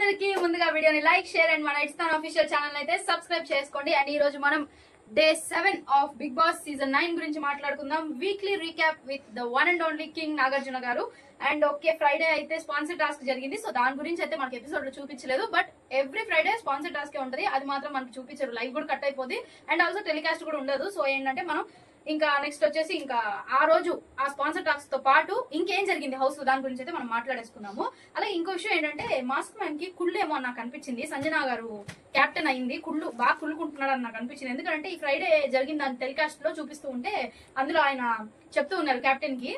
అందరికీ ముందుగా వీడియోని లైక్ షేర్ అండ్ మన ఇట్స్ ఆఫీషియల్ ఛానల్ అయితే సబ్స్క్రైబ్ చేసుకోండి. అండ్ ఈ రోజు మనం day 7 of big boss season 9 గురించి మాట్లాడుకుందాం. Weekly recap with the one and only king Nagarjuna garu. And okay, Friday అయితే స్పాన్సర్ టాస్క్ జరిగింది. సో దాని గురించి అయితే మనకి ఎపిసోడ్ లో చూపించలేదు, but every Friday sponsor task ఉంటది. అది మాత్రం మనకి చూపించారు. లైవ్ కూడా కట్ అయిపోద్ది అండ్ ఆల్సో టెలికాస్ట్ కూడా ఉండదు. సో ఏంటంటే మనం ఇంకా నెక్స్ట్ వచ్చేసి ఇంకా ఆ రోజు ఆ స్పాన్సర్ టాక్స్ తో పాటు ఇంకేం జరిగింది హౌస్ లో దాని గురించి అయితే మనం మాట్లాడేసుకున్నాము. అలాగే ఇంకో విషయం ఏంటంటే మాస్క్ మ్యాన్ కి కుళ్ళు ఏమో నాకు అనిపించింది. సంజన గారు కెప్టెన్ అయింది, కుళ్ళు బాగా కుళ్ళుకుంటున్నాడు అని నాకు అనిపించింది. ఎందుకంటే ఈ ఫ్రైడే జరిగిన దాని టెలికాస్ట్ లో చూపిస్తూ ఉంటే అందులో ఆయన చెప్తూ ఉన్నారు కెప్టెన్ కి,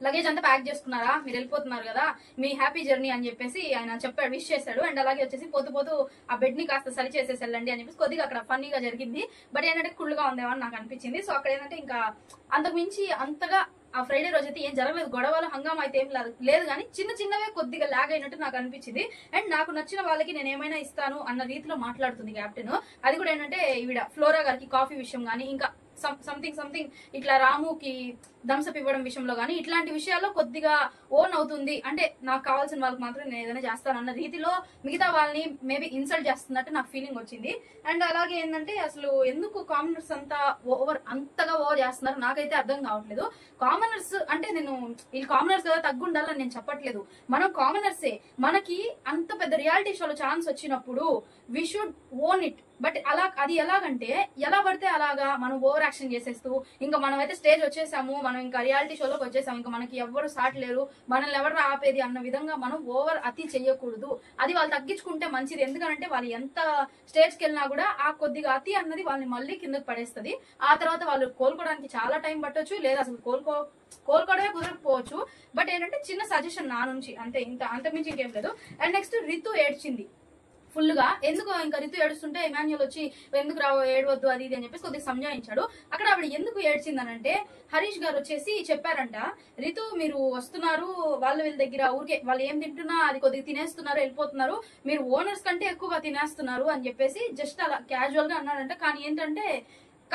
లగేజ్ అంతా ప్యాక్ చేసుకున్నారా, మీరు వెళ్ళిపోతున్నారు కదా, మీ హ్యాపీ జర్నీ అని చెప్పేసి ఆయన చెప్పాడు, విష్ చేశాడు. అండ్ అలాగే వచ్చేసి పోతూ పోతూ ఆ బెడ్ ని కాస్త సరి చేసేసి వెళ్ళండి అని చెప్పేసి కొద్దిగా అక్కడ ఫన్నీగా జరిగింది. బట్ ఏంటంటే కుళ్ళుగా ఉందేమో అని నాకు అనిపించింది. సో అక్కడ ఏంటంటే ఇంకా అంతకు మించి అంతగా ఆ ఫ్రైడే రోజు అయితే ఏం జరగలేదు. గొడవలు హంగామా అయితే ఏం లేదు కానీ చిన్న చిన్నవే కొద్దిగా లాగ్ అయినట్టు నాకు అనిపించింది. అండ్ నాకు నచ్చిన వాళ్ళకి నేను ఏమైనా ఇస్తాను అన్న రీతిలో మాట్లాడుతుంది క్యాప్టెన్. అది కూడా ఏంటంటే ఈవిడ ఫ్లోరా గారికి కాఫీ విషయం గానీ, ఇంకా సంథింగ్ ఇట్లా రాముకి థమ్స్అప్ ఇవ్వడం విషయంలో గానీ ఇట్లాంటి విషయాల్లో కొద్దిగా ఓన్ అవుతుంది. అంటే నాకు కావాల్సిన వాళ్ళకి మాత్రం నేను ఏదైనా చేస్తాను అన్న రీతిలో మిగతా వాళ్ళని మేబీ ఇన్సల్ట్ చేస్తున్నట్టు నాకు ఫీలింగ్ వచ్చింది. అండ్ అలాగే ఏంటంటే అసలు ఎందుకు కామనర్స్ అంతగా ఓవర్ చేస్తున్నారు నాకైతే అర్థం కావట్లేదు. కామనర్స్ అంటే నేను వీళ్ళు కామనర్స్ కదా తగ్గుండాలని నేను చెప్పట్లేదు, మనం కామనర్సే. మనకి అంత పెద్ద రియాలిటీ షోలో ఛాన్స్ వచ్చినప్పుడు we should own it. But అది ఎలాగంటే ఎలా పడితే అలాగా మనం ఓవర్ యాక్షన్ చేసేస్తూ ఇంకా మనం అయితే స్టేజ్ వచ్చేసాము, మనం ఇంకా రియాలిటీ షోలోకి వచ్చేసాము, ఇంకా మనకి ఎవరు సాట్ లేరు, మనల్ని ఎవరు ఆపేది అన్న విధంగా మనం ఓవర్ అతి చెయ్యకూడదు. అది వాళ్ళు తగ్గించుకుంటే మంచిది. ఎందుకంటే వాళ్ళు ఎంత స్టేజ్కి వెళ్ళినా కూడా ఆ కొద్దిగా అతి అన్నది వాళ్ళని మళ్ళీ కిందకి పడేస్తుంది. ఆ తర్వాత వాళ్ళు కోలుకోవడానికి చాలా టైం పట్టొచ్చు, లేదా అసలు కోలుకోవడమే కుదరకపోవచ్చు. బట్ ఏంటంటే చిన్న సజెషన్ నా నుంచి, అంతే, అంతకుమించి ఇంకేం లేదు. అండ్ నెక్స్ట్ రితు ఏడ్చింది ఫుల్ గా. ఎందుకు ఇంకా రితు ఏడుస్తుంటే ఇమాన్యుల్ వచ్చి ఎందుకు ఏడవద్దు అది ఇది అని చెప్పేసి కొద్దిగా సంజాయించాడు. అక్కడ ఆవిడ ఎందుకు ఏడ్చిందనంటే హరీష్ గారు వచ్చేసి చెప్పారంట, రితు మీరు వస్తున్నారు వీళ్ళ దగ్గర ఊరికే వాళ్ళు ఏం తింటున్నా అది కొద్దిగా తినేస్తున్నారు, వెళ్ళిపోతున్నారు, మీరు ఓనర్స్ కంటే ఎక్కువగా తినేస్తున్నారు అని చెప్పేసి జస్ట్ అలా క్యాజువల్ గా అన్నాడంట. కానీ ఏంటంటే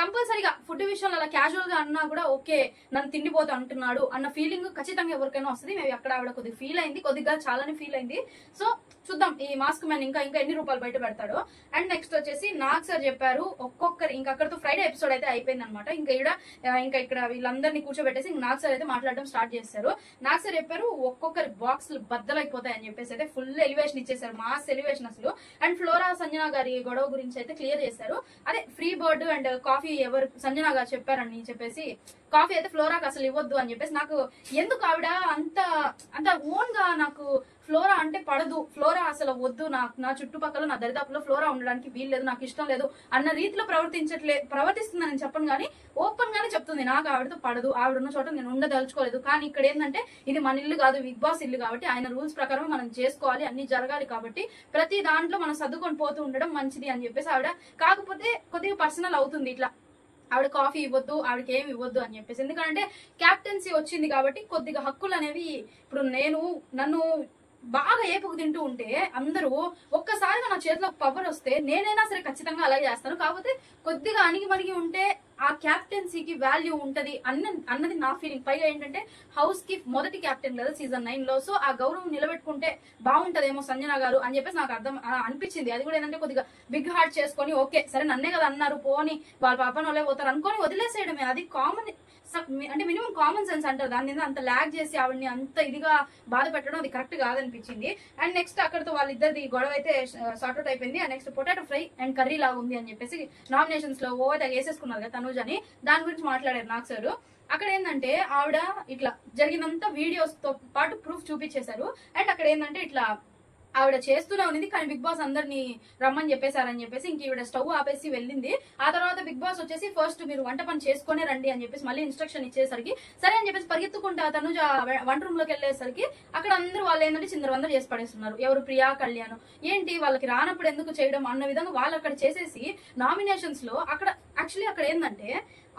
కంపల్సరీగా ఫుడ్ విషయంలో అలా క్యాజువల్ గా అన్నా కూడా ఓకే నన్ను తిండిపోతూ అంటున్నాడు అన్న ఫీలింగ్ ఖచ్చితంగా ఎవరికైనా వస్తుంది. మేము అక్కడ ఆవిడ కొద్దిగా ఫీల్ అయింది, కొద్దిగా చాలానే ఫీల్ అయింది. సో చూద్దాం ఈ మాస్క్ మ్యాన్ ఇంకా ఎన్ని రూపాయలు బయట పెడతాడో. అండ్ నెక్స్ట్ వచ్చేసి నాగ్ సార్ చెప్పారు ఒక్కొక్కరు ఇంకా అక్కడతో ఫ్రైడే ఎపిసోడ్ అయితే అయిపోయింది అనమాట. ఇంకా ఇక్కడ వీళ్ళందరినీ కూర్చోబెట్టేసి నాగ్ సార్ అయితే మాట్లాడడం స్టార్ట్ చేశారు. నాగ్ సార్ చెప్పారు ఒక్కొక్కరి బాక్సులు బద్దలైపోతాయి అని చెప్పేసి అయితే ఫుల్ ఎలివేషన్ ఇచ్చేసారు, మాస్ ఎలివేషన్ అసలు. అండ్ ఫ్లోరా సంజన గారి గొడవ గురించి అయితే క్లియర్ చేశారు. అదే ఫ్రీ బర్డ్ అండ్ కాఫీ ఎవరు సంజన గారు చెప్పారని చెప్పేసి కాఫీ అయితే ఫ్లోరాకి అసలు ఇవ్వద్దు అని చెప్పేసి, నాకు ఎందుకు ఆవిడ అంత ఓన్ గా నాకు ఫ్లోరా అంటే పడదు, ఫ్లోరా అసలు వద్దు, నా చుట్టుపక్కల నా దరిదాపులో ఫ్లోరా ఉండడానికి వీల్లేదు, నాకు ఇష్టం లేదు అన్న రీతిలో ప్రవర్తిస్తుందని చెప్పను కానీ ఓపెన్ గానే చెప్తుంది నాకు ఆవిడతో పడదు, ఆవిడ ఉన్న చోట నేను ఉండదలుచుకోలేదు. కానీ ఇక్కడ ఏంటంటే ఇది మన ఇల్లు కాదు, బిగ్ బాస్ ఇల్లు కాబట్టి ఆయన రూల్స్ ప్రకారం మనం చేసుకోవాలి, అన్ని జరగాలి, కాబట్టి ప్రతి దాంట్లో మనం సర్దుకొని పోతూ ఉండడం మంచిది అని చెప్పేసి ఆవిడ, కాకపోతే కొద్దిగా పర్సనల్ అవుతుంది ఇట్లా ఆవిడ కాఫీ ఇవ్వద్దు, ఆవిడకి ఏమి ఇవ్వద్దు అని చెప్పేసి. ఎందుకంటే క్యాప్టెన్సీ వచ్చింది కాబట్టి కొద్దిగా హక్కులు అనేవి ఇప్పుడు నన్ను బాగా ఏపుకు తింటూ ఉంటే అందరూ ఒక్కసారిగా నా చేతిలో పవర్ వస్తే నేనైనా సరే ఖచ్చితంగా అలాగే చేస్తాను. కాకపోతే కొద్దిగా అణిగి ఉంటే ఆ క్యాప్టెన్సీకి వాల్యూ ఉంటది అన్నది నా ఫీలింగ్. పైగా ఏంటంటే హౌస్ కి మొదటి క్యాప్టెన్ కదా సీజన్ 9 లో, సో ఆ గౌరవం నిలబెట్టుకుంటే బాగుంటదేమో సంజన గారు అని చెప్పేసి నాకు అనిపించింది. అది కూడా ఏంటంటే కొద్దిగా బిగ్ హార్ట్ చేసుకొని ఓకే సరే నన్నే కదా అన్నారు పోని వాళ్ళ పాపన వాళ్ళే పోతారు అనుకొని వదిలేసేయడమే. అది కామన్, అంటే మినిమం కామన్ సెన్స్ అంటారు. దాని మీద అంత ల్యాగ్ చేసి ఆవిడని అంత ఇదిగా బాధ పెట్టడం అది కరెక్ట్ కాదనిపించింది. అండ్ నెక్స్ట్ అక్కడతో వాళ్ళిద్దరిది గొడవ అయితే సార్ట్అవుట్ అయిపోయింది. And next potato fry and curry లాగా ఉంది అని చెప్పేసి నామినేషన్స్ లో ఓవర్ వేసేసుకున్నారు కదా తనుజ్ అని, దాని గురించి మాట్లాడారు నాగ్ సార్. అక్కడ ఏంటంటే ఆవిడ ఇట్లా జరిగినంత వీడియోస్ తో పాటు ప్రూఫ్ చూపించేశారు. అండ్ అక్కడ ఏంటంటే ఇట్లా ఆవిడ చేస్తూనే ఉంది కానీ బిగ్ బాస్ అందరినీ రమ్మని చెప్పేశారని చెప్పేసి ఇంక ఈవిడ స్టవ్ ఆపేసి వెళ్ళింది. ఆ తర్వాత బిగ్ బాస్ వచ్చేసి ఫస్ట్ మీరు వంట పని చేసుకునే రండి అని చెప్పేసి మళ్ళీ ఇన్స్ట్రక్షన్ ఇచ్చేసరికి సరే అని చెప్పేసి పరిగెత్తుకుంటా తనుజ వంట రూమ్ లోకి వెళ్ళేసరికి అక్కడ అందరూ వాళ్ళు ఏంటంటే చిందరవందరూ చేసి పడేస్తున్నారు. ఎవరు ప్రియా కళ్యాణ్ ఏంటి వాళ్ళకి రానప్పుడు ఎందుకు చేయడం అన్న విధంగా వాళ్ళు అక్కడ చేసేసి నామినేషన్స్ లో అక్కడ యాక్చువల్లీ అక్కడ ఏంటంటే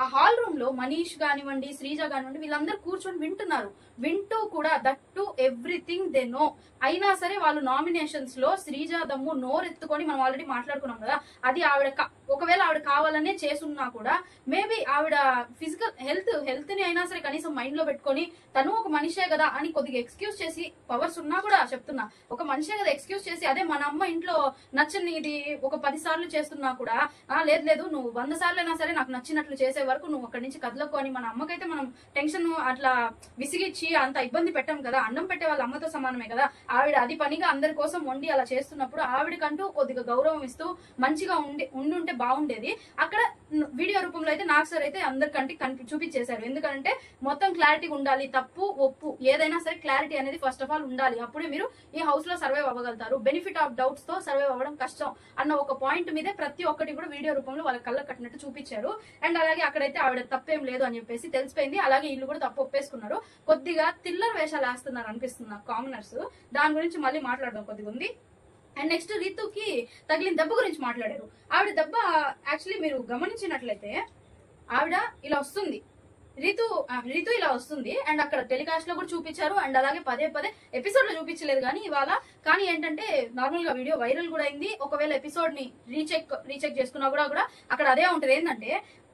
ఆ హాల్ రూమ్ లో మనీష్ కానివ్వండి, శ్రీజ కానివ్వండి, వీళ్ళందరూ కూర్చొని వింటున్నారు. వింటూ కూడా that to everything they know. అయినా సరే వాళ్ళు నామినేషన్స్ లో శ్రీజ దమ్ము నోరెత్తుకొని మనం ఆల్రెడీ మాట్లాడుకున్నాం కదా, అది ఆవిడ ఒకవేళ ఆవిడ కావాలనే చేసున్నా కూడా మేబీ ఆవిడ ఫిజికల్ హెల్త్ ని అయినా సరే కనీసం మైండ్ లో పెట్టుకొని తను ఒక మనిషే కదా అని కొద్దిగా ఎక్స్క్యూజ్ చేసి, పవర్స్ ఉన్నా కూడా చెప్తున్నా, ఒక మనిషే కదా ఎక్స్క్యూజ్ చేసి, అదే మన అమ్మ ఇంట్లో నచ్చని ఇది ఒక 10 సార్లు చేస్తున్నా కూడా లేదు నువ్వు 100 సార్లు అయినా సరే నాకు నచ్చినట్లు చేసే వరకు నువ్వు అక్కడి నుంచి కదలకు అని మన అమ్మకైతే మనం టెన్షన్ అట్లా విసిగిచ్చి అంత ఇబ్బంది పెట్టాం కదా. అన్నం పెట్టే వాళ్ళ అమ్మతో సమానమే కదా. ఆవిడ అది పనిగా అందరి కోసం వండి అలా చేస్తున్నప్పుడు ఆవిడకంటూ కొద్దిగా గౌరవం ఇస్తూ మంచిగా ఉండుంటే బాగుండేది. అక్కడ వీడియో రూపంలో అయితే నాకు సార్ అయితే అందరికంటే చూపించేశారు. ఎందుకంటే మొత్తం క్లారిటీ ఉండాలి, తప్పు ఒప్పు ఏదైనా సరే క్లారిటీ అనేది ఫస్ట్ ఆఫ్ ఆల్ ఉండాలి. అప్పుడే మీరు ఈ హౌస్ లో సర్వైవ్ అవ్వగలుగుతారు. బెనిఫిట్ ఆఫ్ డౌట్స్ తో సర్వైవ్ అవ్వడం కష్టం అన్న ఒక పాయింట్ మీదే ప్రతి ఒక్కటి కూడా వీడియో రూపంలో వాళ్ళ కళ్ళ కట్టినట్టు చూపించారు. అండ్ అలాగే అక్కడైతే ఆవిడ తప్పేం లేదు అని చెప్పేసి తెలిసిపోయింది. అలాగే వీళ్ళు కూడా తప్పు ఒప్పేసుకున్నారు. కొద్దిగా తిల్లర్ వేషాలు వేస్తున్నారు అనిపిస్తుంది నాకు కామనర్స్. దాని గురించి మళ్ళీ మాట్లాడదాం కొద్దిగా ఉంది. అండ్ నెక్స్ట్ రితుకి తగిలిన దెబ్బ గురించి మాట్లాడారు. ఆవిడ దెబ్బ యాక్చువల్లీ మీరు గమనించినట్లయితే ఆవిడ ఇలా వస్తుంది, రితు ఇలా వస్తుంది. అండ్ అక్కడ టెలికాస్ట్ లో కూడా చూపించారు. అండ్ అలాగే పదే ఎపిసోడ్ లో చూపించలేదు కానీ ఇవాళ. కానీ ఏంటంటే నార్మల్ గా వీడియో వైరల్ కూడా అయింది. ఒకవేళ ఎపిసోడ్ ని రీచెక్ చేసుకున్నా కూడా అక్కడ అదే ఉంటది. ఏంటంటే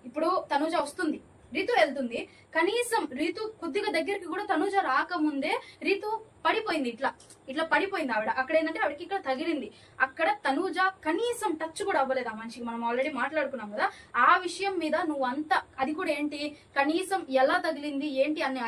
ఇప్పుడు తనుజ వస్తుంది, రితు వెళ్తుంది. కనీసం రితు కొద్దిగా దగ్గరికి కూడా తనుజ రాకముందే రితు పడిపోయింది. ఇట్లా పడిపోయింది ఆవిడ. అక్కడ ఏంటంటే ఆవిడకి ఇక్కడ తగిలింది. అక్కడ తనుజ కనీసం టచ్ కూడా అవ్వలేదు ఆ మనిషికి. మనం ఆల్రెడీ మాట్లాడుకున్నాం కదా ఆ విషయం మీద. నువ్వు అంత అది కూడా ఏంటి కనీసం ఎలా తగిలింది ఏంటి అని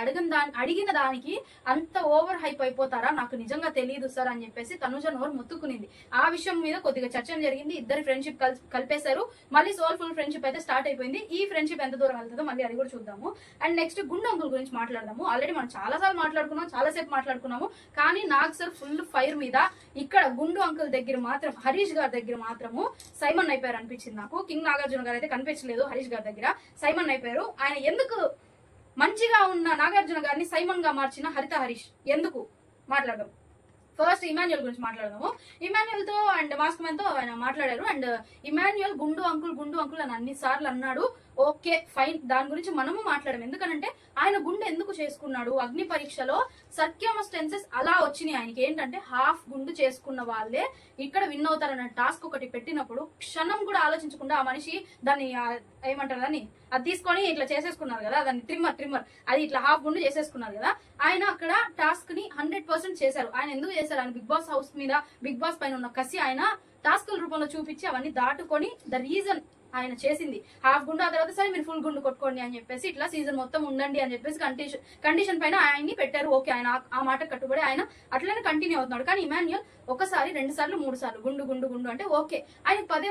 అడిగిన దానికి అంత ఓవర్ హైప్ అయిపోతారా, నాకు నిజంగా తెలియదు సార్ అని చెప్పేసి తనుజ నోరు మొత్తుకునింది. ఆ విషయం మీద కొద్దిగా చర్చ జరిగింది. ఇద్దరి ఫ్రెండ్షిప్ కలిపేశారు. మళ్ళీ సోల్ఫుల్ ఫ్రెండ్షిప్ అయితే స్టార్ట్ అయిపోయింది. ఈ ఫ్రెండ్షిప్ ఎంత దూరం వెళ్తుందో మళ్ళీ అది కూడా చూద్దాము. అండ్ నెక్స్ట్ గుండు అంకుల్ గురించి మాట్లాడదాము. ఆల్రెడీ మనం చాలా సార్లు మాట్లాడుకున్నాం, చాలాసేపు మాట్లాడుకున్నాము. కానీ నాకు సార్ ఫుల్ ఫైర్ మీద ఇక్కడ గుండు అంకుల్ దగ్గర మాత్రం, హరీష్ గారి దగ్గర మాత్రము సైమన్ అయిపోయారు అనిపించింది నాకు. కింగ్ నాగార్జున గారు అయితే కనిపించలేదు, హరీష్ గారి దగ్గర సైమన్ అయిపోయారు. ఆయన ఎందుకు మంచిగా ఉన్న నాగార్జున గారిని సైమన్ గా మార్చిన హరిత హరీష్ ఎందుకు మాట్లాడదాం. ఫస్ట్ ఇమాన్యుయల్ గురించి మాట్లాడదాము. ఇమాన్యుయల్ తో అండ్ మాస్క్ మ్యాన్ తో ఆయన మాట్లాడారు. అండ్ ఇమాన్యుయల్ గుండు అంకుల్ అని అన్ని సార్లు అన్నాడు. ఓకే ఫైన్, దాని గురించి మనము మాట్లాడము. ఎందుకంటే ఆయన గుండె ఎందుకు చేసుకున్నాడు, అగ్ని పరీక్షలో సర్క్యూమస్టెన్సెస్ అలా వచ్చినాయి ఆయనకి. ఏంటంటే హాఫ్ గుండు చేసుకున్న వాళ్ళే ఇక్కడ విన్ అవుతారన్న టాస్క్ ఒకటి పెట్టినప్పుడు క్షణం కూడా ఆలోచించకుండా ఆ మనిషి దాన్ని ఏమంటారు దాన్ని అది తీసుకొని ఇట్లా చేసేసుకున్నారు కదా, దాన్ని ట్రిమ్మర్ అది ఇట్లా హాఫ్ గుండు చేసేసుకున్నారు కదా. ఆయన అక్కడ టాస్క్ ని 100% చేశారు. ఆయన ఎందుకు చేశారు, ఆయన బిగ్ బాస్ హౌస్ మీద బిగ్ బాస్ పైన ఉన్న కసి ఆయన టాస్కుల రూపంలో చూపించి అవన్నీ దాటుకొని ద రీజన్ ఆయన చేసింది హాఫ్ గుండు. ఆ తర్వాత సరే మీరు ఫుల్ గుండు కొట్టుకోండి అని చెప్పేసి ఇట్లా సీజన్ మొత్తం ఉండండి అని చెప్పేసి కండిషన్ పైన ఆయన్ని పెట్టారు. ఓకే, ఆయన ఆ మాట కట్టుబడి ఆయన అట్లనే కంటిన్యూ అవుతున్నాడు. కానీ ఇమాన్యుయల్ ఒకసారి 2 సార్లు 3 సార్లు గుండు అంటే ఓకే, ఆయన పదే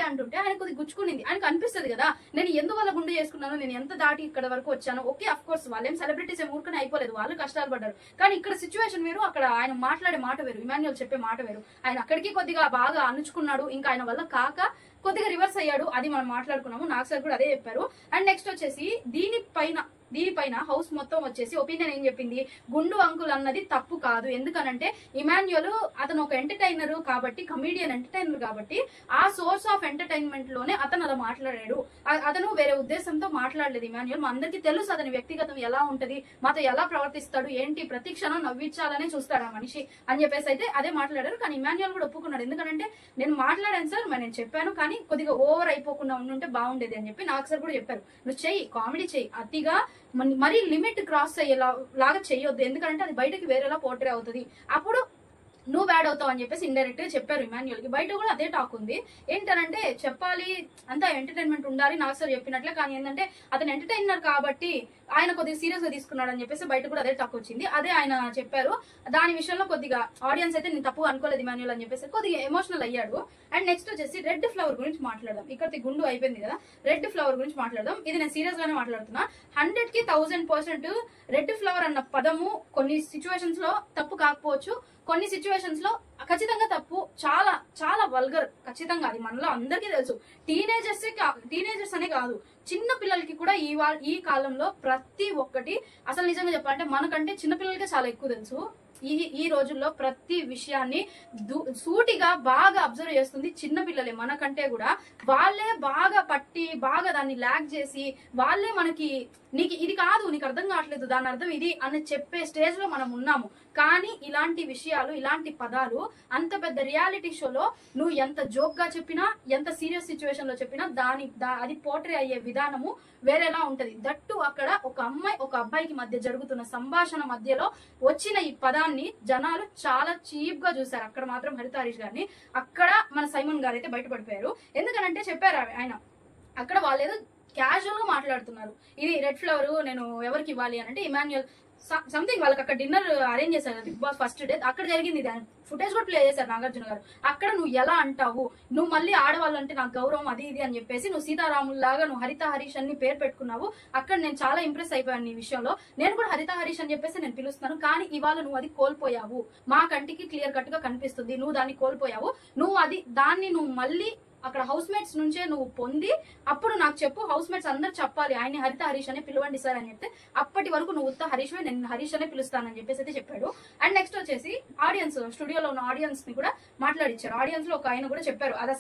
అంటుంటే ఆయన కొద్దిగా గుచ్చుకునింది. ఆయనకు అనిపిస్తుంది కదా నేను ఎందువల్ల గుండు చేసుకున్నాను, నేను ఎంత దాటి ఇక్కడ వరకు వచ్చాను. ఓకే అఫ్ కోర్స్ వాళ్ళేం సెలబ్రిటీస్ ఏం ఊరుకునే అయిపోలేదు, వాళ్ళు కష్టాలు పడ్డారు. కానీ ఇక్కడ సిచ్యువేషన్ వేరు, అక్కడ ఆయన మాట్లాడే మాట వేరు, ఇమాన్యుయల్ చెప్పే మాట వేరు. ఆయన అక్కడికి కొద్దిగా బాగా అణుచుకున్నాడు. ఇంకా ఆయన వల్ల కాక కొద్దిగా రివర్స్ అయ్యాడు. అది మనం మాట్లాడుకున్నాము. నాకు సార్ కూడా అదే చెప్పారు. అండ్ నెక్స్ట్ వచ్చేసి దీనిపైన హౌస్ మొత్తం వచ్చేసి ఒపీనియన్ ఏం చెప్పింది, గుండు అంకుల్ అన్నది తప్పు కాదు. ఎందుకనంటే ఇమాన్యుయల్ అతను ఒక ఎంటర్టైనర్ కాబట్టి, కమీడియన్ ఎంటర్టైనర్ కాబట్టి ఆ సోర్స్ ఆఫ్ ఎంటర్టైన్మెంట్ లోనే అతను అలా మాట్లాడాడు. అతను వేరే ఉద్దేశంతో మాట్లాడలేదు. ఇమాన్యుయల్ మా అందరికీ తెలుసు అతని వ్యక్తిగతం ఎలా ఉంటది, మాతో ఎలా ప్రవర్తిస్తాడు, ఏంటి ప్రతి క్షణం నవ్వించాలనే చూస్తాడు ఆ మనిషి అని చెప్పేసి అయితే అదే మాట్లాడారు. కానీ ఇమాన్యుయల్ కూడా ఒప్పుకున్నాడు. ఎందుకంటే నేను మాట్లాడాను సార్, నేను చెప్పాను కానీ కొద్దిగా ఓవర్ అయిపోకుండా ఉండుంటే బాగుండేది అని చెప్పి నాకు సార్ కూడా చెప్పారు. నువ్వు చెయ్యి, కామెడీ చెయ్యి, అతిగా మరీ లిమిట్ క్రాస్ అయ్యేలాగా చెయ్యొద్దు. ఎందుకంటే అది బయటకి వేరేలా పోర్ట్రే అవుతుంది, అప్పుడు నువ్వు బ్యాడ్ అవుతావు అని చెప్పేసి ఇండైరెక్ట్ గా చెప్పారు ఇమాన్యుయల్ కి. బయట కూడా అదే టాక్ ఉంది. ఏంటనంటే చెప్పాలి అంతా ఎంటర్టైన్మెంట్ ఉండాలి నాకు సార్ చెప్పినట్లే. కానీ ఏంటంటే అతను ఎంటర్టైనర్ కాబట్టి ఆయన కొద్దిగా సీరియస్ గా తీసుకున్నాడు అని చెప్పేసి బయట కూడా అదే టాక్ వచ్చింది. అదే ఆయన చెప్పారు. దాని విషయంలో కొద్దిగా ఆడియన్స్ అయితే నేను తప్పు అనుకోలేదు ఇమాన్యుయల్ అని చెప్పేసి కొద్దిగా ఎమోషనల్ అయ్యాడు. అండ్ నెక్స్ట్ వచ్చేసి రెడ్ ఫ్లవర్ గురించి మాట్లాడదాం. ఇక్కడ గుండు అయిపోయింది కదా, రెడ్ ఫ్లవర్ గురించి మాట్లాడదాం. ఇది నేను సీరియస్ గానే మాట్లాడుతున్నా. 100కి 1000% రెడ్ ఫ్లవర్ అన్న పదము కొన్ని సిచ్యువేషన్స్ లో తప్పు కాకపోవచ్చు, కొన్ని సిచ్యువేషన్స్ లో ఖచ్చితంగా తప్పు. చాలా చాలా వల్గర్, ఖచ్చితంగా అది మనలో అందరికీ తెలుసు. టీనేజర్స్ అనే కాదు, చిన్న పిల్లలకి కూడా ఈ కాలంలో ప్రతి ఒక్కటి అసలు నిజంగా చెప్పాలంటే మనకంటే చిన్న పిల్లలకే చాలా ఎక్కువ తెలుసు. ఈ రోజుల్లో ప్రతి విషయాన్ని సూటిగా బాగా అబ్జర్వ్ చేస్తుంది చిన్న పిల్లలే మనకంటే కూడా. వాళ్ళే బాగా పట్టి బాగా దాన్ని ల్యాక్ చేసి వాళ్ళే మనకి నీకు ఇది కాదు, నీకు అర్థం కావట్లేదు, దాని అర్థం ఇది అని చెప్పే స్టేజ్ లో మనం ఉన్నాము. కానీ ఇలాంటి విషయాలు, ఇలాంటి పదాలు అంత పెద్ద రియాలిటీ షోలో నువ్వు ఎంత జోక్ గా చెప్పినా, ఎంత సీరియస్ సిచ్యువేషన్ లో చెప్పినా అది పోర్ట్రే అయ్యే విధానము వేరేలా ఉంటది. దట్టు అక్కడ ఒక అమ్మాయి ఒక అబ్బాయికి మధ్య జరుగుతున్న సంభాషణ మధ్యలో వచ్చిన ఈ పదాన్ని జనాలు చాలా చీప్ గా చూశారు. అక్కడ మాత్రం హరిత హరీష్ గారిని, అక్కడ మన సైమన్ గారు అయితే బయటపడిపోయారు. ఎందుకనంటే చెప్పారు ఆయన, అక్కడ వాళ్ళేదో క్యాజువల్ గా మాట్లాడుతున్నారు, ఇది రెడ్ ఫ్లవర్ నేను ఎవరికి ఇవ్వాలి అని అంటే ఇమాన్యుయల్ సంథింగ్ వాళ్ళకి అక్కడ డిన్నర్ అరేంజ్ చేశారు బిగ్ బాస్ ఫస్ట్ డే, అక్కడ జరిగింది. ఫుటేజ్ కూడా ప్లే చేశారు నాగార్జున గారు. అక్కడ నువ్వు ఎలా అంటావు, నువ్వు మళ్ళీ ఆడవాళ్ళంటే నాకు గౌరవం అది ఇది అని చెప్పేసి నువ్వు సీతారాముల్లాగా నువ్వు హరిత హరీష్ అని పేరు పెట్టుకున్నావు. అక్కడ నేను చాలా ఇంప్రెస్ అయిపోయాను ఈ విషయంలో. నేను కూడా హరిత హరీష్ అని చెప్పేసి నేను పిలుస్తాను, కానీ ఇవాళ నువ్వు అది కోల్పోయావు. మా కంటికి క్లియర్ కట్ గా కనిపిస్తుంది నువ్వు దాన్ని కోల్పోయావు. దాన్ని నువ్వు మళ్ళీ అక్కడ హౌస్ మేట్స్ నుంచే నువ్వు పొంది అప్పుడు నాకు చెప్పు, హౌస్ మేట్స్ అందరు చెప్పాలి ఆయన హరిత హరీష్ అనే పిలవండి సార్ అని చెప్తే, అప్పటి వరకు నువ్వు ఉత్త హరీష్ నేను హరీష్ అనే పిలుస్తానని చెప్పేసి అయితే చెప్పాడు. అండ్ నెక్స్ట్ వచ్చేసి ఆడియన్స్, స్టూడియోలో ఉన్న ఆడియన్స్ ని కూడా మాట్లాడిచ్చారు. ఆడియన్స్ లో ఒక ఆయన కూడా చెప్పారు, అది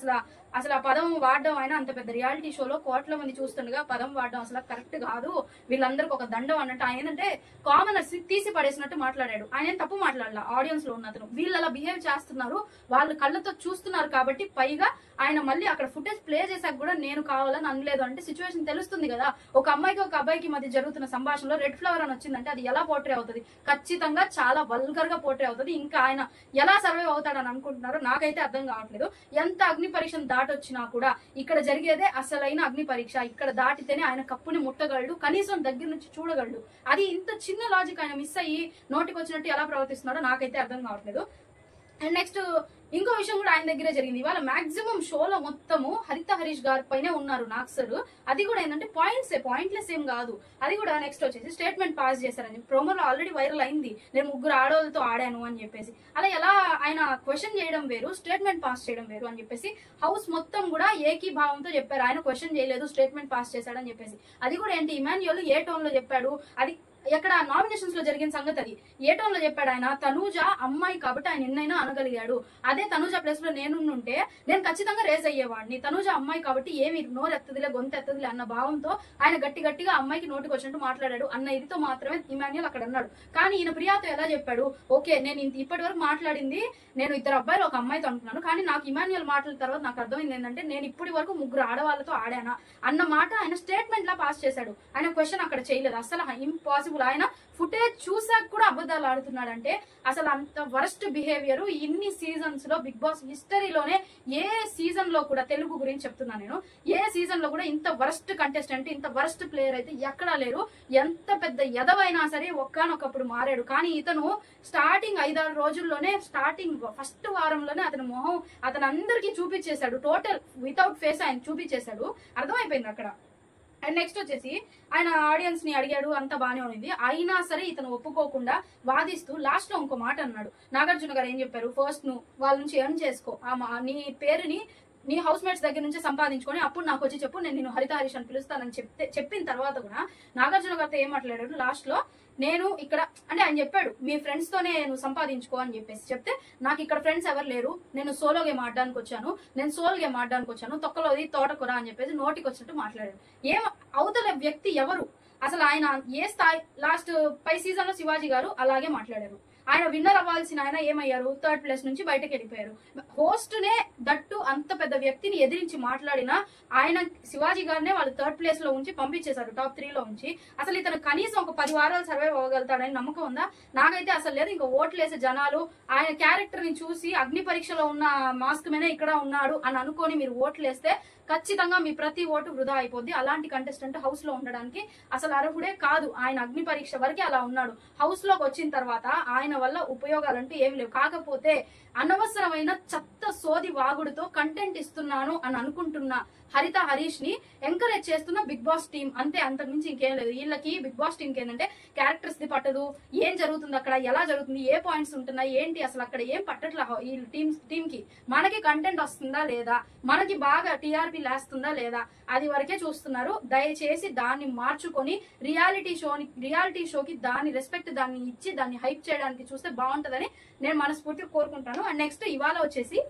అసలు ఆ పదం వాడడం ఆయన అంత పెద్ద రియాలిటీ షోలో కోట్ల మంది చూస్తుండగా పదం వాడడం అసలు కరెక్ట్ కాదు, వీళ్ళందరికీ ఒక దండం అన్నట్టు ఆయన ఏంటంటే కామనర్స్ తీసి పడేసినట్టు మాట్లాడాడు. ఆయన తప్పు మాట్లాడాల, ఆడియన్స్ లో ఉన్న అతను వీళ్ళు అలా బిహేవ్ చేస్తున్నారు, వాళ్ళు కళ్ళతో చూస్తున్నారు కాబట్టి. పైగా ఆయన మళ్ళీ అక్కడ ఫుటేజ్ ప్లే చేశాక కూడా నేను కావాలని అనలేదు అంటే సిచ్యువేషన్ తెలుస్తుంది కదా. ఒక అమ్మాయికి ఒక అబ్బాయికి మధ్య జరుగుతున్న సంభాషణలో రెడ్ ఫ్లవర్ అని వచ్చిందంటే అది ఎలా పోర్ట్రే అవుతుంది, ఖచ్చితంగా చాలా వల్గర్ గా పోర్ట్రే అవుతుంది. ఇంకా ఆయన ఎలా సర్వైవ్ అవుతాడని అనుకుంటున్నారో నాకైతే అర్థం కావట్లేదు. ఎంత అగ్ని పరీక్షను దాటొచ్చినా కూడా ఇక్కడ జరిగేదే అసలైన అగ్ని పరీక్ష. ఇక్కడ దాటితేనే ఆయన కప్పుని ముట్టగలడు, కనీసం దగ్గర నుంచి చూడగలడు. అది ఇంత చిన్న లాజిక్ ఆయన మిస్ అయ్యి నోటికి వచ్చినట్టు ఎలా ప్రవర్తిస్తున్నాడో నాకైతే అర్థం కావట్లేదు. అండ్ నెక్స్ట్ ఇంకో విషయం కూడా ఆయన దగ్గరే జరిగింది. ఇవాళ మాక్సిమం షోలో మొత్తము హరిత హరీష్ గారి పైనే ఉన్నారు నాగ్ సార్. అది కూడా ఏంటంటే పాయింట్లెస్ ఏం కాదు. అది కూడా నెక్స్ట్ వచ్చేసి స్టేట్మెంట్ పాస్ చేశారని ప్రోమోలో ఆల్రెడీ వైరల్ అయింది, నేను 3 ఆడవాళ్ళతో ఆడాను అని చెప్పేసి. అలా ఎలా ఆయన క్వశ్చన్ చేయడం వేరు, స్టేట్మెంట్ పాస్ చేయడం వేరు అని చెప్పేసి హౌస్ మొత్తం కూడా ఏకీభావంతో చెప్పారు. ఆయన క్వశ్చన్ చేయలేదు, స్టేట్మెంట్ పాస్ చేశాడని చెప్పేసి. అది కూడా ఏంటి, ఇమాన్యుయల్ ఏ టోన్ లో చెప్పాడు, అది ఎక్కడ నామినేషన్స్ లో జరిగిన సంగతి. అది ఏ టోన్ లో చెప్పాడు ఆయన, తనూజ అమ్మాయి కాబట్టి ఆయన ఎన్నైనా అనగలిగాడు. అదే తనూజ ప్లేస్ లో నేనుంటే నేను ఖచ్చితంగా రేజ్ అయ్యేవాడిని. తనూజ అమ్మాయి కాబట్టి ఏమి నోరు ఎత్తదిలే గొంతు ఎత్తదిలే అన్న భావంతో ఆయన గట్టిగా అమ్మాయికి నోటికి వచ్చినట్టు మాట్లాడాడు అన్న ఇదితో మాత్రమే ఇమాన్యుయల్ అక్కడ అన్నాడు. కానీ ఈయన ప్రియాతో ఎలా చెప్పాడు, ఓకే నేను ఇప్పటి వరకు మాట్లాడింది నేను 2 అబ్బాయిలు 1 అమ్మాయితో అంటున్నాను, కానీ నాకు ఇమాన్యుయల్ మాటల తర్వాత నాకు అర్థమైంది ఏంటంటే నేను ఇప్పటి వరకు 3 ఆడవాళ్ళతో ఆడానా అన్న మాట ఆయన స్టేట్మెంట్ లా పాస్ చేశాడు. ఆయన క్వశ్చన్ అక్కడ చేయలేదు, అసలు ఇంపాసిబుల్. ఆయన ఫుటేజ్ చూసాక కూడా అబద్ధాలు ఆడుతున్నాడంటే అసలు అంత వరస్ట్ బిహేవియర్ ఇన్ని సీజన్స్ లో బిగ్ బాస్ హిస్టరీలోనే ఏ సీజన్ లో కూడా, తెలుగు గురించి చెప్తున్నా నేను, ఏ సీజన్ లో కూడా ఇంత వరస్ట్ కంటెస్టెంట్, ఇంత వరస్ట్ ప్లేయర్ అయితే ఎక్కడా లేరు. ఎంత పెద్ద ఎదవైనా సరే ఒక్కనొకప్పుడు మారాడు. కానీ ఇతను స్టార్టింగ్ 5-6 రోజుల్లోనే, స్టార్టింగ్ ఫస్ట్ వారంలోనే అతని మొహం అతను అందరికీ చూపించేశాడు. టోటల్ వితౌట్ ఫేస్ ఆయన చూపించేశాడు, అర్థమైపోయింది అక్కడ. అండ్ నెక్స్ట్ వచ్చేసి ఆయన ఆడియన్స్ ని అడిగాడు, అంతా బానే ఉంది. అయినా సరే ఇతను ఒప్పుకోకుండా వాదిస్తూ లాస్ట్ లో ఇంకో మాట అన్నాడు. నాగార్జున గారు ఏం చెప్పారు, ఫస్ట్ నువ్వు వాళ్ళ నుంచి ఎర్న్ చేసుకో, నీ పేరుని నీ హౌస్ మేట్స్ దగ్గర నుంచి సంపాదించుకొని అప్పుడు నాకు వచ్చి చెప్పు, నేను నిన్ను హరిత హరీష్ అని పిలుస్తానని చెప్పిన తర్వాత కూడా నాగార్జున గారితో ఏం మాట్లాడాడు లాస్ట్ లో, నేను ఇక్కడ అంటే ఆయన చెప్పాడు మీ ఫ్రెండ్స్ తోనే నువ్వు సంపాదించుకో అని చెప్పేసి చెప్తే, నాకు ఇక్కడ ఫ్రెండ్స్ ఎవరు లేరు, నేను సోలో గేమ్ ఆడడానికి వచ్చాను, తొక్కలోది తోటకూర అని చెప్పేసి నోటికి వచ్చినట్టు మాట్లాడాడు. ఏం అవతల వ్యక్తి ఎవరు, అసలు ఆయన ఏ స్థాయి, లాస్ట్ 5 సీజన్ లో శివాజీ గారు అలాగే మాట్లాడారు. ఆయన విన్నర్ అవ్వాల్సిన ఆయన ఏమయ్యారు, 3rd ప్లేస్ నుంచి బయటకు వెళ్ళిపోయారు. హోస్ట్ నే దట్టు అంత పెద్ద వ్యక్తిని ఎదిరించి మాట్లాడినా ఆయన శివాజీ గారినే వాళ్ళు 3rd ప్లేస్ లో ఉంచి పంపించేశారు, టాప్ 3 లో ఉంచి. అసలు ఇతను కనీసం ఒక 10 వారాలు సర్వైవ్ అవ్వగలుగుతాడని నమ్మకం ఉందా? నాకైతే అసలు లేదు. ఇంకా ఓట్లేసే జనాలు ఆయన క్యారెక్టర్ ని చూసి అగ్ని పరీక్షలో ఉన్న మాస్క్ మీద ఇక్కడ ఉన్నాడు అని అనుకొని మీరు ఓట్లేస్తే ఖచ్చితంగా మీ ప్రతి ఓటు వృధా అయిపోద్ది. అలాంటి కంటెస్టెంట్ హౌస్ లో ఉండడానికి అసలు అర్హుడే కాదు. ఆయన అగ్ని పరీక్ష వరకే అలా ఉన్నాడు. హౌస్ లోకి వచ్చిన తర్వాత ఆయన వల్ల ఉపయోగాలంటూ ఏమి లేవు. కాకపోతే అనవసరమైన చెత్త సోది వాగుడుతో కంటెంట్ ఇస్తున్నాను అని అనుకుంటున్న హరిత హరీష్ ని ఎంకరేజ్ చేస్తున్న బిగ్ బాస్ టీమ్ అంతే, అంతకుమించి ఇంకేం లేదు. వీళ్ళకి బిగ్ బాస్ టీమ్ కి ఏంటంటే క్యారెక్టర్స్ ది పట్టదు, ఏం జరుగుతుంది అక్కడ, ఎలా జరుగుతుంది, ఏ పాయింట్స్ ఉంటున్నాయి ఏంటి, అసలు అక్కడ ఏం పట్టట్లా ఈ టీమ్ కి. మనకి కంటెంట్ వస్తుందా లేదా, మనకి బాగా టీఆర్పీ లేస్తుందా లేదా, అది వరకే చూస్తున్నారు. దయచేసి దాన్ని మార్చుకొని రియాలిటీ షోకి దాని రెస్పెక్ట్ దాన్ని ఇచ్చి దాన్ని హైప్ చేయడానికి చూస్తే బాగుంటదని నేను మనస్ఫూర్తిగా కోరుకుంటాను. అండ్ నెక్స్ట్ ఇవాళ వచ్చేసి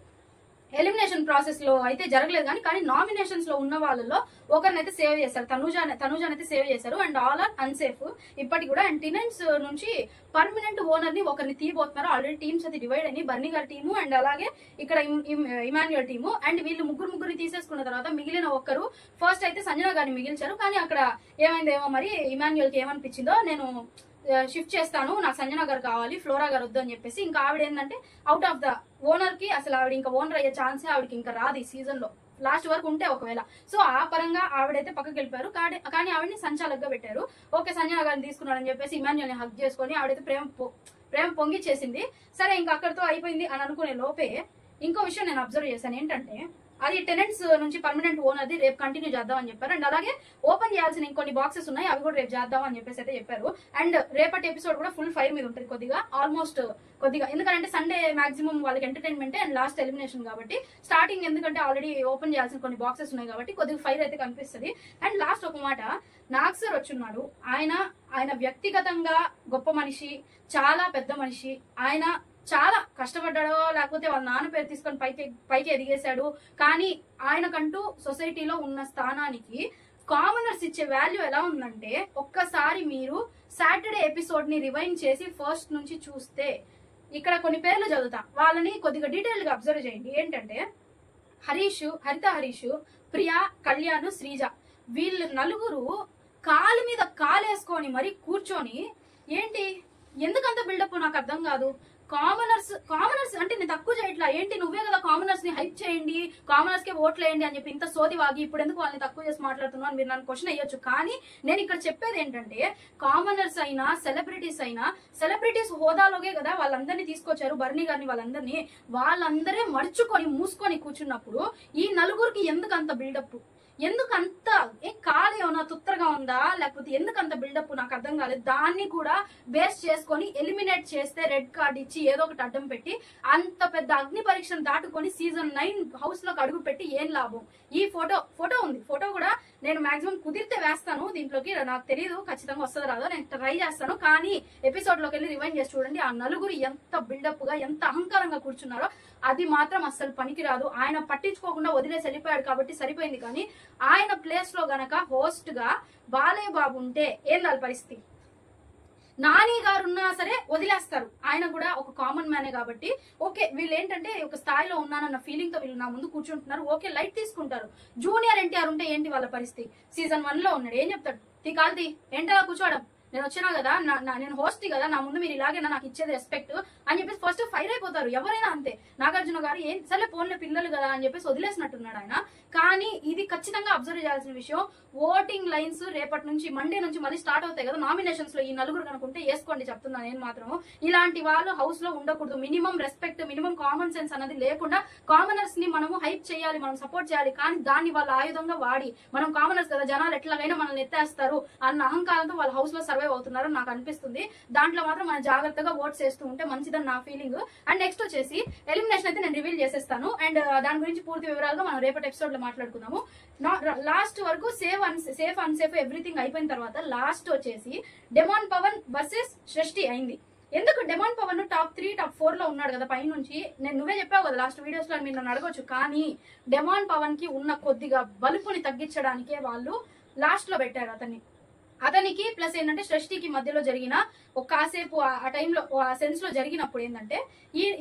ఎలిమినేషన్ ప్రాసెస్ లో అయితే జరగలేదు కానీ నామినేషన్స్ లో ఉన్న వాళ్ళలో ఒకరినైతే సేవ్ చేశారు, తనుజానైతే సేవ్ చేశారు. అండ్ ఆల్ ఆర్ అన్సేఫ్ ఇప్పటికి కూడా. అండ్ టెనెంట్స్ నుంచి పర్మనెంట్ ఓనర్ ని ఒకరిని తీయబోతున్నారు. ఆల్రెడీ టీమ్స్ అయితే డివైడ్ అయినాయి, బర్నీ గారి టీము అండ్ అలాగే ఇక్కడ ఇమాన్యుయల్ టీము. అండ్ వీళ్ళు ముగ్గురిని తీసేసుకున్న తర్వాత మిగిలిన ఒక్కరు ఫస్ట్ అయితే సంజన గారిని మిగిల్చారు. కానీ అక్కడ ఏమైందేమో మరి ఇమాన్యుయల్ కి ఏమనిపించిందో, నేను షిఫ్ట్ చేస్తాను, నాకు సంజన గారు కావాలి, ఫ్లోరా గారు వద్దు అని చెప్పేసి ఇంకా ఆవిడ ఏంటంటే అవుట్ ఆఫ్ ద ఓనర్ కి, అసలు ఆవిడ ఇంకా ఓనర్ అయ్యే ఛాన్సే ఆవిడకి ఇంకా రాదు ఈ సీజన్ లో, లాస్ట్ వరకు ఉంటే ఒకవేళ. సో ఆ పరంగా ఆవిడైతే పక్కకి వెళ్ళిపోయారు. కానీ ఆవిడని సంచాలకుగా పెట్టారు. ఓకే సంజన గారిని తీసుకున్నారని చెప్పేసి ఇమాన్యుయల్ ని హక్ చేసుకొని ఆవిడైతే ప్రేమ పొంగిచ్చేసింది. సరే ఇంకా అక్కడితో అయిపోయింది అని అనుకునే లోపే ఇంకో విషయం నేను అబ్జర్వ్ చేశాను. ఏంటంటే అది టెనెంట్స్ నుంచి పర్మనెంట్ ఓనర్ది రేపు కంటిన్యూ చేద్దాం అని చెప్పారు. అండ్ అలాగే ఓపెన్ చేయాల్సిన ఇంకొన్ని బాక్సెస్ ఉన్నాయి, అవి కూడా రేపు చేద్దాం అని చెప్పేసి అయితే చెప్పారు. అండ్ రేపటి ఎపిసోడ్ కూడా ఫుల్ ఫైర్ మీద ఉంటుంది కొద్దిగా, ఎందుకంటే సండే మాక్సిమం వాళ్ళకి ఎంటర్టైన్మెంట్ అండ్ లాస్ట్ ఎలిమినేషన్ కాబట్టి స్టార్టింగ్, ఎందుకంటే ఆల్రెడీ ఓపెన్ చేయాల్సిన కొన్ని బాక్సెస్ ఉన్నాయి కాబట్టి కొద్దిగా ఫైర్ అయితే కనిపిస్తుంది. అండ్ లాస్ట్ ఒక మాట, నాగ్ సార్ వచ్చున్నాడు. ఆయన వ్యక్తిగతంగా గొప్ప మనిషి, చాలా పెద్ద మనిషి. ఆయన చాలా కష్టపడ్డాడో లేకపోతే వాళ్ళ నాన్న పేరు తీసుకొని పైకి ఎదిగేశాడు. కానీ ఆయనకంటూ సొసైటీలో ఉన్న స్థానానికి కామనర్స్ ఇచ్చే వాల్యూ ఎలా ఉందంటే, ఒక్కసారి మీరు సాటర్డే ఎపిసోడ్ ని రివైండ్ చేసి ఫస్ట్ నుంచి చూస్తే ఇక్కడ కొన్ని పేర్లు చదువుతా, వాళ్ళని కొద్దిగా డీటెయిల్ గా అబ్జర్వ్ చేయండి. ఏంటంటే హరిత హరీష్, ప్రియా, కళ్యాణ్, శ్రీజ, వీళ్ళు నలుగురు కాలు మీద కాలేసుకొని మరి కూర్చొని ఏంటి ఎందుకంత బిల్డప్ నాకు అర్థం కాదు. కామనర్స్ అంటే నేను తక్కువ చేయట్లా, ఏంటి నువ్వే కదా కామనర్స్ ని హైప్ చేయండి, కామనర్స్ కి ఓట్లు వేయండి అని చెప్పి ఇంత సోది వాగి ఇప్పుడు ఎందుకు వాళ్ళని తక్కువ చేసి మాట్లాడుతున్నాను మీరు నన్ను క్వశ్చన్ అయ్యొచ్చు. కానీ నేను ఇక్కడ చెప్పేది ఏంటంటే, కామనర్స్ అయినా సెలబ్రిటీస్ హోదాలోగే కదా వాళ్ళందరినీ తీసుకొచ్చారు, బర్నీ గారిని వాళ్ళందరే మర్చుకొని మూసుకొని కూర్చున్నప్పుడు ఈ నలుగురికి ఎందుకు అంత బిల్డప్, ఎందుకంత కాలు ఏమన్నా తుత్తరగా ఉందా, లేకపోతే ఎందుకంత బిల్డప్ నాకు అర్థం కాలేదు. దాన్ని కూడా బేస్ చేసుకొని ఎలిమినేట్ చేస్తే రెడ్ కార్డ్ ఇచ్చి ఏదో ఒకటి అడ్డం పెట్టి అంత పెద్ద అగ్ని పరీక్షను దాటుకొని సీజన్ 9 హౌస్ లోకి అడుగు పెట్టి ఏం లాభం. ఈ ఫోటో ఉంది, ఫోటో కూడా నేను మాక్సిమం కుదిరితే వేస్తాను దీంట్లోకి, నాకు తెలియదు ఖచ్చితంగా వస్తుందో రాదో, నేను ట్రై చేస్తాను. కానీ ఎపిసోడ్ లోకి వెళ్ళి రివైండ్ చేసి చూడండి, ఆ నలుగురు ఎంత బిల్డప్ గా ఎంత అహంకారంగా కూర్చున్నారో అది మాత్రం అస్సలు పనికిరాదు. ఆయన పట్టించుకోకుండా వదిలేసి వెళ్ళిపోయాడు కాబట్టి సరిపోయింది. కానీ ఆయన ప్లేస్ లో గనక హోస్ట్ గా బాలయ్య బాబు ఉంటే ఏం దాని పరిస్థితి, నాని గారు ఉన్నా సరే వదిలేస్తారు, ఆయన కూడా ఒక కామన్ మ్యానే కాబట్టి ఓకే వీళ్ళు ఏంటంటే ఒక స్థాయిలో ఉన్నానన్న ఫీలింగ్ తో వీళ్ళు నా ముందు కూర్చుంటున్నారు, ఓకే లైట్ తీసుకుంటారు. జూనియర్ ఎన్టీఆర్ ఉంటే ఏంటి వాళ్ళ పరిస్థితి, సీజన్ 1 లో ఉన్నాడు, ఏం చెప్తాడు, తీ కాల్తీ ఏంటలా కూర్చోవడం, నేను వచ్చినా కదా నేను హోస్ట్ కదా, నా ముందు మీరు ఇలాగే నాకు ఇచ్చేది రెస్పెక్ట్ అని చెప్పేసి ఫస్ట్ ఫైర్ అయిపోతారు ఎవరైనా అంతే. నాగార్జున గారు ఏం సరే ఫోన్లో పిల్లలు కదా అని చెప్పేసి వదిలేసినట్టున్నాడు ఆయన. కానీ ఇది ఖచ్చితంగా అబ్జర్వ్ చేయాల్సిన విషయం. ఓటింగ్ లైన్స్ రేపటి నుంచి మండే నుంచి మళ్ళీ స్టార్ట్ అవుతాయి కదా, నామినేషన్స్ లో ఈ నలుగురు కనుకుంటే వేసుకోండి చెప్తున్నాను నేను మాత్రం. ఇలాంటి వాళ్ళు హౌస్ లో ఉండకూడదు. Minimum respect, minimum common sense అనేది లేకుండా కామనర్స్ ని మనము హైప్ చేయాలి, మనం సపోర్ట్ చేయాలి. కానీ దాన్ని వాళ్ళ ఆయుధంగా వాడి మనం కామనర్స్ కదా, జనాలు ఎట్లాగైనా మనల్ని ఎత్తేస్తారు అన్న అహంకారంతో వాళ్ళ హౌస్ లో సర్వైవ్ అవుతున్నారని నాకు అనిపిస్తుంది. దాంట్లో మాత్రం మనం జాగ్రత్తగా ఓట్స్ వేస్తూ ఉంటే మంచిదని నా ఫీలింగ్. అండ్ నెక్స్ట్ వచ్చేసి ఎలిమినేషన్ అయితే నేను రివీల్ చేసేస్తాను. అండ్ దాని గురించి పూర్తి వివరాలుగా మనం రేపటి ఎపిసోడ్ లో మాట్లాడుకుందాము. లాస్ట్ వరకు సేఫ్ అన్సేఫ్ ఎవ్రీథింగ్ అయిపోయిన తర్వాత లాస్ట్ వచ్చేసి డెమాన్ పవన్ వర్సెస్ సృష్టి అయింది. ఎందుకు డెమాన్ పవన్ టాప్ 3 టాప్ 4 లో ఉన్నాడు కదా పై నుంచి, నువ్వే చెప్పావు కదా లాస్ట్ వీడియోస్ లో, మీరు నన్ను అడగొచ్చు. కానీ డెమాన్ పవన్ కి ఉన్న కొద్దిగా బలుపుని తగ్గించడానికే వాళ్ళు లాస్ట్ లో పెట్టారు అతనికి ప్లస్ ఏంటంటే సృష్టికి మధ్యలో జరిగిన ఒక కాసేపు ఆ టైంలో ఆ సెన్స్ లో జరిగినప్పుడు ఏంటంటే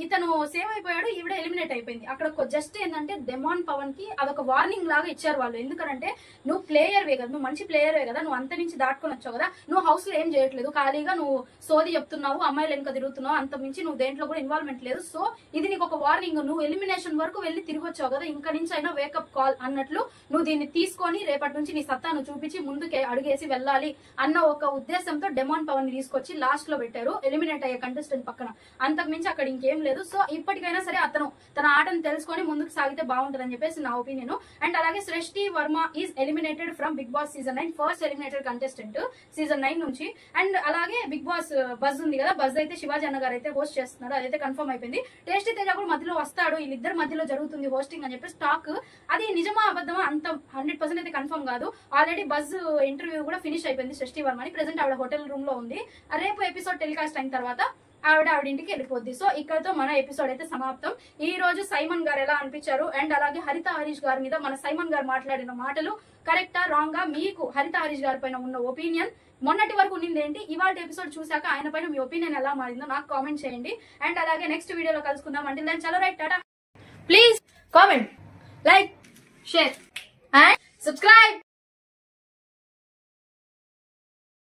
ఇతను సేవ్ అయిపోయాడు, ఈవిడ ఎలిమినేట్ అయిపోయింది. అక్కడ జస్ట్ ఏంటంటే డెమాన్ పవన్ కి అదొక వార్నింగ్ లాగా ఇచ్చారు వాళ్ళు. ఎందుకంటే నువ్వు ప్లేయర్వే కదా, నువ్వు మంచి ప్లేయర్వే కదా, నువ్వు అంత నుంచి దాటుకొని వచ్చావు కదా, నువ్వు హౌస్ లో ఏం చేయట్లేదు, ఖాళీగా నువ్వు సోది చెప్తున్నావు, అమ్మాయిలు వెనుక తిరుగుతున్నావు, అంత మించి నువ్వు దేంట్లో కూడా ఇన్వాల్వ్మెంట్ లేదు. సో ఇది నీకు ఒక వార్నింగ్, నువ్వు ఎలిమినేషన్ వరకు వెళ్ళి తిరిగి వచ్చావు కదా, ఇంకా నుంచి అయినా వేకప్ కాల్ అన్నట్లు నువ్వు దీన్ని తీసుకొని రేపటి నుంచి నీ సత్తాను చూపించి ముందుకే అడుగేసి వెళ్ళాలి చూపించాలి అన్న ఒక ఉద్దేశంతో డెమాన్ పవన్ ని తీసుకొచ్చి లాస్ట్ లో పెట్టారు ఎలిమినేట్ అయ్యే కంటెస్టెంట్ పక్కన. అంతకు మించి అక్కడ ఇంకేం లేదు. సో ఇప్పటికైనా సరే అతను తన ఆటను తెలుసుకొని ముందుకు సాగితే బాగుంటుందని చెప్పేసి నా ఒపీనియన్. అండ్ అలాగే Srishti Varma is eliminated from big boss season 9, first eliminated contestant season 9 నుంచి. అండ్ అలాగే బిగ్ బాస్ బజ్ ఉంది కదా, బజ్ అయితే శివాజీ అన్న గారు అయితే హోస్ట్ చేస్తున్నారు, అదైతే కన్ఫర్మ్ అయిపోయింది. టేస్టీ తేజ కూడా మధ్యలో వస్తాడు, వీళ్ళిద్దరు మధ్యలో జరుగుతుంది హోస్టింగ్ అని చెప్పేసి టాక్. అది నిజమా అబద్ధమా అంత 100% అయితే కన్ఫర్మ్ కాదు. ఆల్రెడీ బజ్ ఇంటర్వ్యూ కూడా ఫినిష్ అయిపోయింది సృష్టి వర్మని. ప్రెసెంట్ ఆవిడ హోటల్ రూమ్ లో ఉంది. రేపు ఎపిసోడ్ టెలికాస్ట్ అయిన తర్వాత ఆవిడ ఇంటికి వెళ్ళిపోద్ది. సో ఇక్కడతో మన ఎపిసోడ్ అయితే సమాప్తం. ఈ రోజు సైమన్ గారు ఎలా అనిపించారు, అండ్ అలాగే హరిత హరీష్ గారి మీద మన సైమన్ గారు మాట్లాడిన మాటలు కరెక్టా రాంగా, మీకు హరిత హరీష్ గారి పైన ఉన్న ఒపీనియన్ మొన్నటి వరకు ఉన్నింది ఏంటి, ఇవాళ ఎపిసోడ్ చూసాక ఆయన పైన మీ ఒపీనియన్ ఎలా మారిందో నాకు కామెంట్ చేయండి. అండ్ అలాగే నెక్స్ట్ వీడియోలో కలుసుకుందాం. అంటే దాని చలో right Tata. Please comment, like, share and subscribe.